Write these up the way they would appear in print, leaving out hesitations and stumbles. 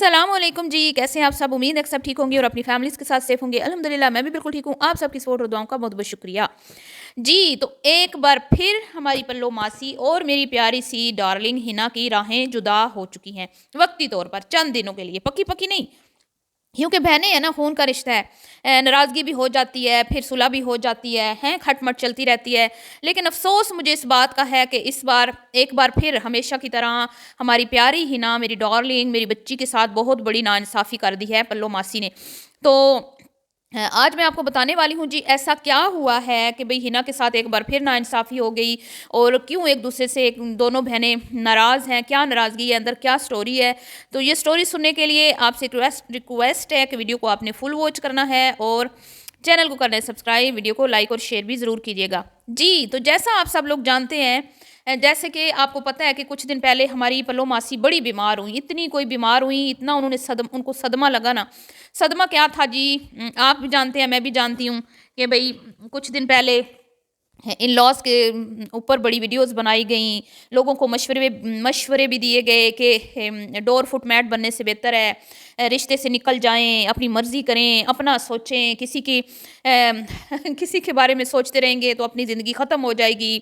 सलामुअलैकुम जी, कैसे हैं आप सब। उम्मीद है कि सब ठीक होंगे और अपनी फैमिलीज़ के साथ सेफ होंगे। अल्हम्दुलिल्लाह मैं भी बिल्कुल ठीक हूँ। आप सबकी सपोर्ट और दुआओं का बहुत बहुत शुक्रिया जी। तो एक बार फिर हमारी पल्लो मासी और मेरी प्यारी सी डार्लिंग हिना की राहें जुदा हो चुकी हैं, वक्ती तौर पर चंद दिनों के लिए, पक्की पक्की नहीं, क्योंकि बहनें हैं ना, खून का रिश्ता है। नाराज़गी भी हो जाती है, फिर सुलह भी हो जाती है, हैं खटमट चलती रहती है। लेकिन अफसोस मुझे इस बात का है कि इस बार एक बार फिर हमेशा की तरह हमारी प्यारी हिना, मेरी डार्लिंग, मेरी बच्ची के साथ बहुत बड़ी नाइंसाफ़ी कर दी है पल्लो मासी ने। तो आज मैं आपको बताने वाली हूँ जी, ऐसा क्या हुआ है कि भई हिना के साथ एक बार फिर नाइंसाफ़ी हो गई और क्यों एक दूसरे से दोनों बहनें नाराज़ हैं, क्या नाराज़गी है अंदर, क्या स्टोरी है। तो ये स्टोरी सुनने के लिए आपसे रिक्वेस्ट है कि वीडियो को आपने फुल वॉच करना है और चैनल को करना है सब्सक्राइब, वीडियो को लाइक और शेयर भी ज़रूर कीजिएगा जी। तो जैसा आप सब लोग जानते हैं, जैसे कि आपको पता है कि कुछ दिन पहले हमारी पल्लो मासी बड़ी बीमार हुई, इतनी कोई बीमार हुई, इतना उनको सदमा लगा ना। सदमा क्या था जी, आप भी जानते हैं, मैं भी जानती हूँ कि भई कुछ दिन पहले इन लॉज के ऊपर बड़ी वीडियोस बनाई गई, लोगों को मशवरे भी दिए गए कि डोर फुट मैट बनने से बेहतर है रिश्ते से निकल जाएं, अपनी मर्जी करें, अपना सोचें, किसी की किसी के बारे में सोचते रहेंगे तो अपनी ज़िंदगी ख़त्म हो जाएगी।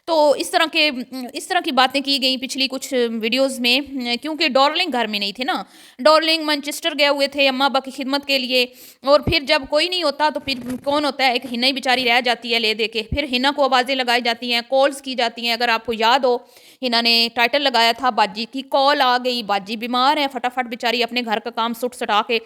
तो इस तरह की बातें की गई पिछली कुछ वीडियोस में, क्योंकि डॉर्लिंग घर में नहीं थे ना। डॉर्लिंग मैनचेस्टर गए हुए थे अम्मा अब्बा की खिदमत के लिए, और फिर जब कोई नहीं होता तो फिर कौन होता है, एक हिना ही बेचारी रह जाती है ले दे के। फिर हिना को आवाज़ें लगाई जाती हैं, कॉल्स की जाती हैं। अगर आपको याद हो, हिना ने टाइटल लगाया था बाजी की कॉल आ गई, बाजी बीमार है, फटाफट बेचारी अपने घर का काम सुट सटा के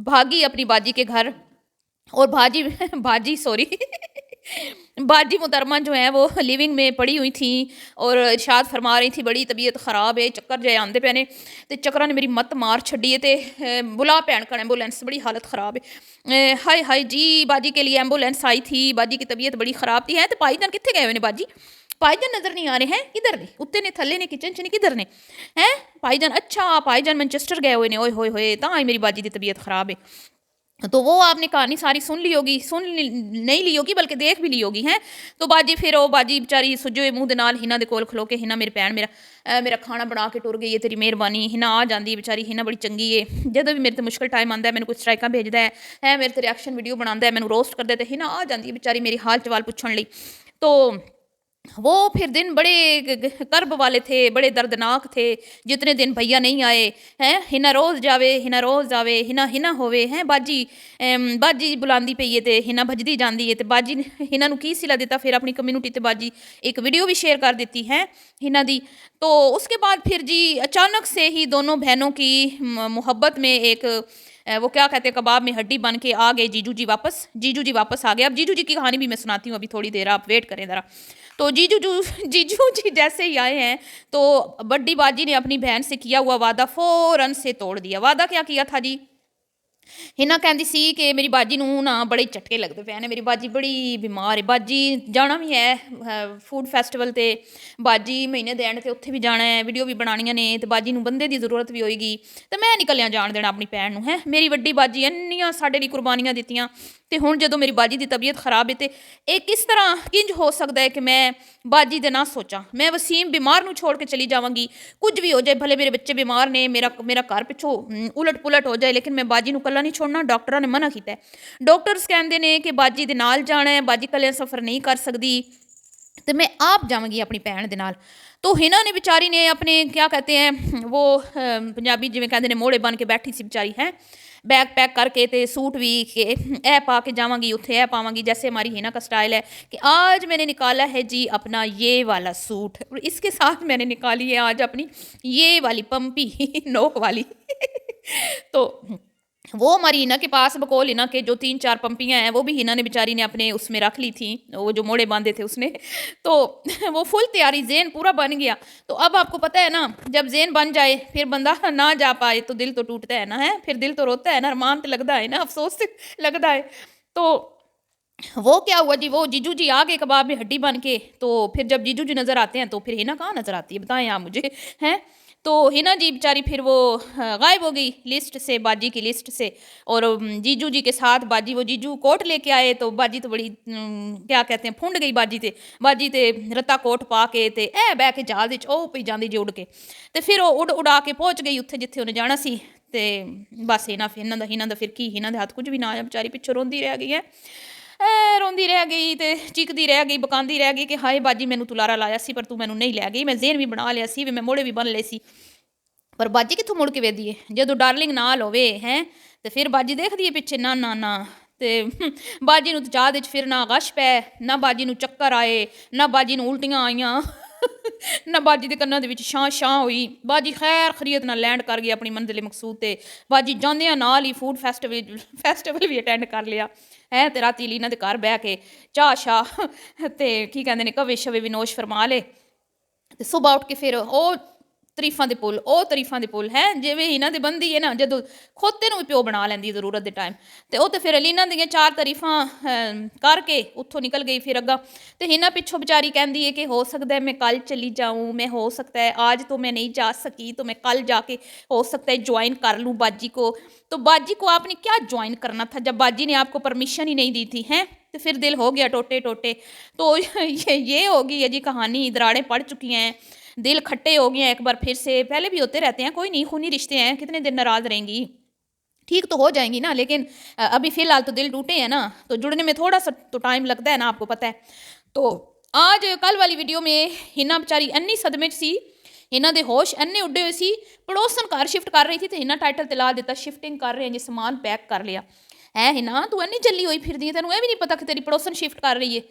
भागी अपनी बाजी के घर। और भाजी भाजी सॉरी बाजी मुहतरमा जो है वो लिविंग में पड़ी हुई थी और इरशाद फरमा रही थी बड़ी तबीयत खराब है, चक्कर जे आंदे पे ने, ते चक्करां ने मेरी मत मार छड़ी है, ते बुला भैन कण एंबूलेंस, बड़ी हालत खराब है। हाय हाय जी, बाजी के लिए एंबूलेंस आई थी, बाजी की तबीयत बड़ी खराब थी। है तो भाईजान कितने गए हुए ने बाजी, भाईजान नजर नहीं आ रहे हैं, किधर ने, उत्ते ने, थले ने, किचन च ने, किधर ने हैं भाईजान। अच्छा भाईजान मैनचेस्टर गए हुए ने, ओए होए होए, तां ही मेरी बाजी की तबीयत खराब है। तो वो आपने कहानी सारी सुन ली होगी, नहीं ली होगी बल्कि देख भी ली होगी हैं। तो बाजी फिर वो बाजी बेचारी सुजे हुए मुँह दे नाल हिना दे कोल खलो के, हिना मेरी भैन मेरा खाना बना के टुर गई है, तेरी मेहरबानी। हिना आ जाती है बेचारी, हिना बड़ी चंगी है, जदों भी मेरे ते मुश्किल टाइम आता है मैंने कुछ स्ट्राइकां भेजदा है मेरे ते रिएक्शन वीडियो बनाता है, मैंने रोस्ट करदा है, ते हिना आ जाती है बेचारी मेरी हाल चवाल पुछण लई। तो वो फिर दिन बड़े कर्ब वाले थे, बड़े दर्दनाक थे, जितने दिन भैया नहीं आए हैं। हिना रोज़ जावे, हिना रोज़ जावे, हिना हिना होवे हैं बाजी। बाजी बुलांदी पई है ते हिना भजदी जांदी है, ते बाजी ने हिना नू की सिला दिता, फिर अपनी कम्यूनिटी ते बाजी एक वीडियो भी शेयर कर देती है हिना दी। तो उसके बाद फिर जी अचानक से ही दोनों बहनों की मोहब्बत में एक वो क्या कहते हैं, कबाब में हड्डी बन के आ गए जीजू जी वापस। जीजू जी वापस आ गए। अब जीजू जी की कहानी भी मैं सुनाती हूँ अभी थोड़ी देर, आप वेट करें ज़रा। तो जीजू जी जैसे ही आए हैं तो बड्डी बाजी ने अपनी बहन से किया हुआ वादा फौरन से तोड़ दिया। वादा क्या किया था जी, हिना कहती सी कि मेरी बाजी नूं ना बड़े झटके लगते पे ने, मेरी बाजी बड़ी बीमार है, बाजी जाना भी है फूड फैसटिवल ते, बाजी महीने दे एंड ते उत्थे भी जाना है, वीडियो भी बनानियां ने, ते बाजी नूं बंदे दी जरूरत भी होएगी, ते मैं नहीं कलियां जान देना अपनी भैन नूं। है मेरी वड्डी बाजी इन्नियां साडे लई कुर्बानियां दित्तियां, ते हुण जदों मेरी बाजी दी तबीयत खराब है, ते ये किस तरह किंज हो सकदा है कि मैं बाजी दे ना सोचां, मैं वसीम बीमार नूं छोड़ के चली जावांगी। कुछ भी हो जाए, भले मेरे बच्चे बीमार ने, मेरा मेरा घर पिछों उलट पुलट हो जाए, लेकिन मैं बाजी नूं कल्ला नहीं छोड़ना। डॉक्टरां ने मना कीता है। डॉक्टर्स कहंदे ने कि बाजी दे नाल जाना है, बाजी कल्ले सफ़र नहीं कर सकदी, तो मैं आप जावांगी अपनी भैन दे नाल। तो हिना ने बेचारी ने अपने क्या कहते हैं वो पंजाबी जिवें कहंदे ने मोड़े बन के बैठी सी बेचारी है, बैग पैक करके, ते सूट भी के ए पा के जावांगी, उत्थे ए पावांगी, जैसे हमारी हिना का स्टाइल है कि आज मैंने निकाला है जी अपना ये वाला सूट, और इसके साथ मैंने निकाली है आज अपनी ये वाली पंपी नोक वाली तो वो हमारी हिना के पास बकौल हिना के जो 3-4 पंपियाँ हैं वो भी हिना ने बेचारी ने अपने उसमें रख ली थी, वो जो मोड़े बांधे थे उसने। तो वो फुल तैयारी, ज़ेन पूरा बन गया। तो अब आपको पता है ना, जब ज़ेन बन जाए फिर बंदा ना जा पाए तो दिल तो टूटता है ना, है फिर दिल तो रोता है ना, अरमान तो लगता है ना, अफसोस तो लगता है। तो वो क्या हुआ जी, वो जीजू जी आ गए कबाब में हड्डी बन के। तो फिर जब जीजू जी नज़र आते हैं तो फिर हिना कहाँ नज़र आती है, बताएं आप मुझे हैं। तो हिना जी बेचारी फिर वो गायब हो गई लिस्ट से, बाजी की लिस्ट से। और जीजू जी के साथ बाजी, वो जीजू कोट लेके आए तो बाजी तो बड़ी क्या कहते हैं फुंड गई बाजी ते रत्ता कोट पा के ते ए बह के जहाज ओ पई जांदी जी उड़ के, ते फिर वो उड़ उड़ा के पहुँच गई उत्थे जिथे उन्हें जाना सी। ਤੇ ਬਸ ਇਹਨਾਂ ਦਾ ਫਿਰ ਕੀ, ਇਹਨਾਂ ਦੇ ਹੱਥ ਕੁਝ ਵੀ ਨਾ ਆਇਆ। ਵਿਚਾਰੀ ਪਿੱਛੋਂ ਰੋਂਦੀ ਰਹਿ ਗਈ ਹੈ, ਰੋਂਦੀ ਰਹਿ ਗਈ ਤੇ ਚੀਕਦੀ ਰਹਿ ਗਈ, ਬਕਾਉਂਦੀ ਰਹਿ ਗਈ ਕਿ ਹਾਏ ਬਾਜੀ ਮੈਨੂੰ ਤੂੰ ਲਾਰਾ ਲਾਇਆ ਸੀ ਪਰ ਤੂੰ ਮੈਨੂੰ ਨਹੀਂ ਲੈ ਗਈ। ਮੈਂ ਜ਼ੇਨ ਵੀ ਬਣਾ ਲਿਆ ਸੀ ਵੀ ਮੈਂ ਮੋੜੇ ਵੀ ਬੰਨ ਲਏ ਸੀ, ਪਰ ਬਾਜੀ ਕਿੱਥੋਂ ਮੁੜ ਕੇ ਵੇਖਦੀ ਹੈ। ਜਦੋਂ ਡਾਰਲਿੰਗ ਨਾਲ ਹੋਵੇ ਹੈ ਤੇ ਫਿਰ ਬਾਜੀ ਦੇਖਦੀ ਹੈ ਪਿੱਛੇ, ਨਾ ਨਾ ਨਾ। ਤੇ ਬਾਜੀ ਨੂੰ ਚਾਹ ਦੇ 'ਚ ਫਿਰ ਨਾ ਗਸ਼ ਪੈ, ਨਾ ਬਾਜੀ ਨੂੰ ਚੱਕਰ ਆਏ, ਨਾ ਬਾਜੀ ਨੂੰ ਉਲਟੀਆਂ ਆਈਆਂ ਨਾ ਬਾਜੀ ਦੇ ਕੰਨਾਂ ਦੇ ਵਿੱਚ ਛਾਂ ਹੋਈ। ਬਾਜੀ ਖੈਰ ਖਰੀਅਤ ਨਾਲ ਲੈਂਡ ਕਰ ਗਈ ਆਪਣੀ ਮੰਜ਼ਿਲ ਮਕਸੂਦ ਤੇ। ਬਾਜੀ ਜਾਂਦਿਆਂ ਨਾਲ ਹੀ ਫੂਡ ਫੈਸਟੀਵਲ ਵੀ ਅਟੈਂਡ ਕਰ ਲਿਆ ਹੈ ਤੇ ਰਾਤੀ ਲੀਨਾ ਦੇ ਘਰ ਬਹਿ ਕੇ ਚਾਹ ਸ਼ਾਹ ਤੇ ਕੀ ਕਹਿੰਦੇ ਨੇ ਕਵੇ ਸ਼ਵੇ ਵੀ ਨੋਸ਼ ਫਰਮਾ ਲਏ ਤੇ ਸੁਬਾਹ ਉੱਠ ਕੇ ਫਿਰ ਉਹ ਤਾਰੀਫਾਂ ਦੇ ਪੁੱਲ ਹੈ ਜਿਵੇਂ ਇਹਨਾਂ ਦੇ ਬੰਦੀ ਹੈ ਨਾ, ਜਦੋਂ ਖੋਤੇ ਨੂੰ ਵੀ ਪਿਓ ਬਣਾ ਲੈਂਦੀ ਜ਼ਰੂਰਤ ਦੇ ਟਾਈਮ। ਤੇ ਉਹ ਤੇ ਫਿਰ ਲੀਨਾ ਦੀਆਂ 4 ਤਾਰੀਫਾਂ ਕਰਕੇ ਉੱਥੋਂ ਨਿਕਲ ਗਈ ਫਿਰ ਅੱਗਾ। ਤੇ ਹਿਨਾ ਪਿੱਛੋਂ बेचारी कहती है कि हो सकता है मैं कल चली जाऊँ, मैं हो सकता है आज तो मैं नहीं जा सकी तो मैं कल जाके हो सकता है ज्वाइन कर लूँ बाजी को। तो बाजी को आपने क्या ज्वाइन करना था जब बाजी ने आपको परमिशन ही नहीं दी थी हैं। तो फिर दिल हो गया टोटे टोटे। तो ये होगी है जी कहानी, दराड़ें पड़ चुकी हैं, दिल खट्टे हो गए हैं एक बार फिर से। पहले भी होते रहते हैं, कोई नहीं, खूनी रिश्ते हैं, कितने दिन नाराज़ रहेंगी, ठीक तो हो जाएंगी ना। लेकिन अभी फ़िलहाल तो दिल टूटे हैं ना, तो जुड़ने में थोड़ा सा तो टाइम लगता है ना, आपको पता है। तो आज कल वाली वीडियो में हिना बेचारी इन्नी सदमे सी, हिना दे होश इन्ने उड्डे हुए सी। पड़ोसन घर शिफ्ट कर रही थी तो हिना टाइटल ते ला दिता शिफ्टिंग कर रहे हैं जी, समान पैक कर लिया है। हिना तू इन्नी जल्ली हुई फिर दी, तेनों ये भी नहीं पता कि तेरी पड़ोसन शिफ्ट कर रही है।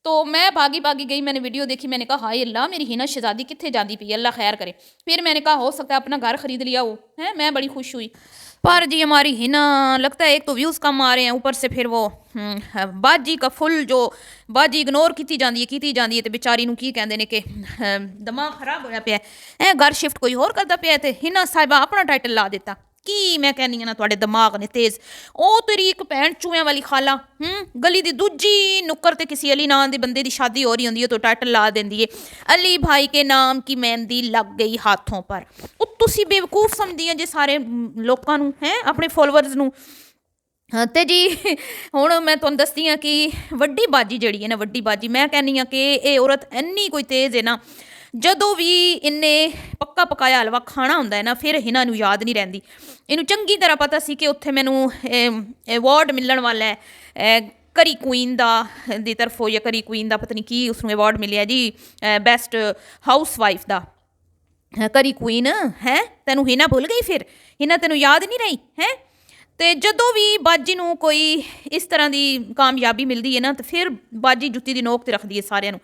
तो मैं भागी गई, मैंने वीडियो देखी, मैंने कहा हाय अल्लाह मेरी हिना शहजादी कित्थे जाती पई, अल्लाह खैर करे। फिर मैंने कहा हो सकता है अपना घर खरीद लिया हो है, मैं बड़ी खुश हुई। पर जी हमारी हिना लगता है एक तो व्यूज़ कम आ रहे हैं, ऊपर से फिर वो बाजी का फुल जो बाजी इग्नोर की जाती है तो बेचारी नूं की कहंदे ने कि दिमाग खराब होया पिया है, घर शिफ्ट कोई होर करदा पिया ते हिना साहिबा अपना टाइटल ला दिता। की मैं कहनी ना तुहाडे दिमाग ने तेज़, ਉਹ तेरी एक भैन चूहियां वाली खाला गली दी दूजी नुक्कर ते किसी अली नाम दे बंदे दी शादी हो रही होंदी है तो टाइटल ला देंदी है अली भाई के नाम की मेहंदी लग गई हाथों पर। ਉਹ ਤੁਸੀਂ बेवकूफ़ समझदी जे सारे लोकां नूं है अपने फॉलोअर्स नूं। ਤੇ ਜੀ ਹੁਣ ਮੈਂ ਤੁਹਾਨੂੰ ਦੱਸਦੀ ਹਾਂ ਕਿ ਵੱਡੀ ਬਾਜੀ ਜਿਹੜੀ ਹੈ ਨਾ, ਵੱਡੀ ਬਾਜੀ ਮੈਂ ਕਹਿੰਦੀ ਹਾਂ ਕਿ ਇਹ ਔਰਤ ਇੰਨੀ ਕੋਈ ਤੇਜ਼ ਹੈ ਨਾ, ਜਦੋਂ ਵੀ ਇਹਨੇ ਪੱਕਾ ਪਕਾਇਆ ਹਲਵਾ ਖਾਣਾ ਹੁੰਦਾ ਹੈ ਨਾ ਫਿਰ ਇਹਨਾਂ ਨੂੰ ਯਾਦ ਨਹੀਂ ਰਹਿੰਦੀ। ਇਹਨੂੰ ਚੰਗੀ ਤਰ੍ਹਾਂ ਪਤਾ ਸੀ ਕਿ ਉੱਥੇ ਮੈਨੂੰ ਅਵਾਰਡ ਮਿਲਣ ਵਾਲਾ ਹੈ ਕਰੀ ਕੁਈਨ ਦੀ ਤਰਫੋਂ, ਜਾਂ ਕਰੀ ਕੁਈਨ ਦਾ ਪਤਾ ਨਹੀਂ ਕੀ ਉਸਨੂੰ ਅਵਾਰਡ ਮਿਲਿਆ ਜੀ, ਬੈਸਟ ਹਾਊਸ ਵਾਈਫ ਦਾ। ਕਰੀ ਕੁਈਨ ਹੈ, ਤੈਨੂੰ ਹਿਨਾ ਭੁੱਲ ਗਈ, ਫਿਰ ਹਿਨਾ ਤੈਨੂੰ ਯਾਦ ਨਹੀਂ ਰਹੀ ਹੈ। ਤੇ ਜਦੋਂ ਵੀ ਬਾਜੀ ਨੂੰ ਕੋਈ ਇਸ ਤਰ੍ਹਾਂ ਦੀ ਕਾਮਯਾਬੀ ਮਿਲਦੀ ਹੈ ਨਾ ਤਾਂ ਫਿਰ ਬਾਜੀ ਜੁੱਤੀ ਦੀ ਨੋਕ 'ਤੇ ਰੱਖਦੀ ਹੈ ਸਾਰਿਆਂ ਨੂੰ।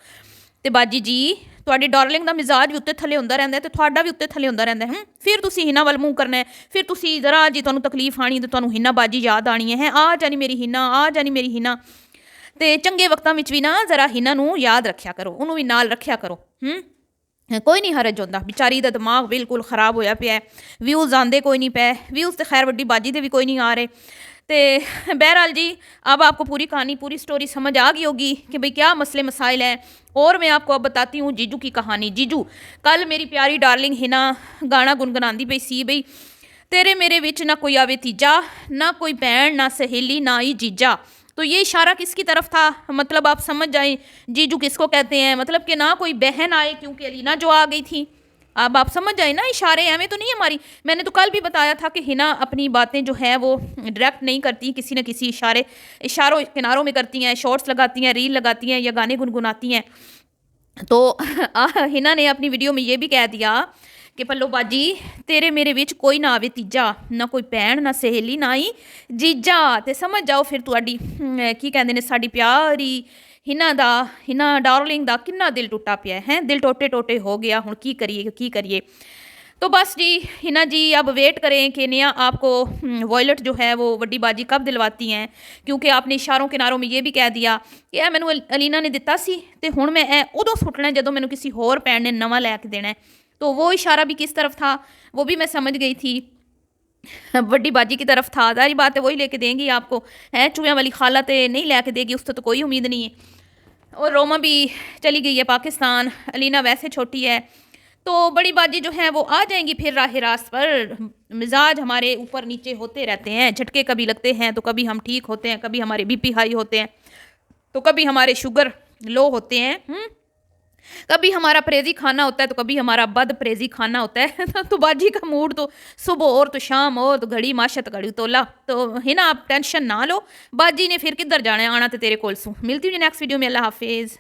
ਤੇ ਬਾਜੀ ਜੀ ਤੁਹਾਡੀ ਡਾਰਲਿੰਗ ਦਾ ਮਿਜ਼ਾਜ ਵੀ ਉੱਤੇ ਥੱਲੇ ਹੁੰਦਾ ਰਹਿੰਦਾ ਤੇ ਤੁਹਾਡਾ ਵੀ ਉੱਤੇ ਥੱਲੇ ਹੁੰਦਾ ਰਹਿੰਦਾ ਫਿਰ ਤੁਸੀਂ ਹਿਨਾ ਵੱਲ ਮੂੰਹ ਕਰਨਾ, ਫਿਰ ਤੁਸੀਂ ਜ਼ਰਾ ਜੀ ਤੁਹਾਨੂੰ ਤਕਲੀਫ ਆਣੀ ਤੇ ਤੁਹਾਨੂੰ ਹਿਨਾ ਬਾਜੀ ਯਾਦ ਆਣੀ ਹੈ, ਆ ਜਾਣੀ ਮੇਰੀ ਹਿਨਾ, ਆ ਜਾਣੀ ਮੇਰੀ ਹਿਨਾ। ਤੇ ਚੰਗੇ ਵਕਤਾਂ ਵਿੱਚ ਵੀ ਨਾ ਜ਼ਰਾ ਹਿਨਾ ਨੂੰ ਯਾਦ ਰੱਖਿਆ ਕਰੋ, ਉਹਨੂੰ ਵੀ ਨਾਲ ਰੱਖਿਆ ਕਰੋ। ਕੋਈ ਨਹੀਂ ਹਰਜ ਹੁੰਦਾ, बेचारी ਦਾ ਦਿਮਾਗ ਬਿਲਕੁਲ ਖਰਾਬ ਹੋਇਆ ਪਿਆ। व्यूज़ आते कोई नहीं पे, व्यूज़ तो खैर वड्डी बाजी दे भी कोई नहीं आ रहे। तो बहरहाल जी अब आपको पूरी कहानी पूरी स्टोरी समझ आ गई होगी कि भाई क्या मसले मसाइल हैं। और मैं आपको अब बताती हूँ जीजू की कहानी। जीजू कल मेरी प्यारी डार्लिंग हिना गाना गुनगुनाती पई सी, बई तेरे मेरे विच ना कोई आवे तीजा, ना कोई भैन ना सहेली ना ही जीजा। तो ये इशारा किसकी तरफ था, मतलब आप समझ जाएं जीजू किसको कहते हैं, मतलब कि ना कोई बहन आए क्योंकि अलीना जो आ गई थी। अब आप समझ जाए ना, इशारे हमें तो नहीं हमारी। मैंने तो कल भी बताया था कि हिना अपनी बातें जो है वो डायरेक्ट नहीं करती, किसी न किसी इशारों किनारों में करती हैं, शॉर्ट्स लगाती हैं, रील लगाती हैं या गाने गुनगुनाती हैं। तो हिना ने अपनी वीडियो में ये भी कह दिया कि पल्लो बाजी तेरे मेरे विच कोई ना आवे तीजा, ना कोई भैन ना सहेली ना ही जीजा। तो समझ जाओ फिर तुहाडी की कहंदे ने साडी प्यारी हिना डार्लिंग दा किन्ना दिल टुटा पिया है, दिल टोटे टोटे हो गया। हुण की करिए। तो बस जी हिना जी अब वेट करें कि निया आपको वॉयलेट जो है वो वड्डी बाजी कब दिलवाती हैं, क्योंकि आपने इशारों किनारों में ये भी कह दिया कि यह मैनू अलीना ने दिता सी ते हुण मैं उदों सुटना जदों मैनू किसी होर भैन ने नवां लैके देना है। तो वो इशारा भी किस तरफ था वो भी मैं समझ गई थी, वड्डी बाजी की तरफ था। सारी बात है वही लेके देंगी आपको है, चूहियां वाली खाला तो नहीं लैके देगी, उससे तो कोई उम्मीद नहीं है। और रोमा भी चली गई है पाकिस्तान, अलीना वैसे छोटी है। तो बड़ी बाजी जो है वो आ जाएंगी फिर राह रास्त पर। मिजाज हमारे ऊपर नीचे होते रहते हैं, झटके कभी लगते हैं तो कभी हम ठीक होते हैं, कभी हमारे BP हाई होते हैं तो कभी हमारे शुगर लो होते हैं। कभी हमारा परहेज़ी खाना होता है, तो कभी हमारा बद-परहेज़ी खाना होता है। तो बाजी का मूड तो सुबह और तो शाम और, तो घड़ी माशत घड़ी तोला। तो है ना, आप टेंशन ना लो, बाजी ने फिर किधर जाना है, आना तो तेरे कोल सू। मिलती हूँ जी नेक्स्ट वीडियो में, अल्लाह हाफ़िज़।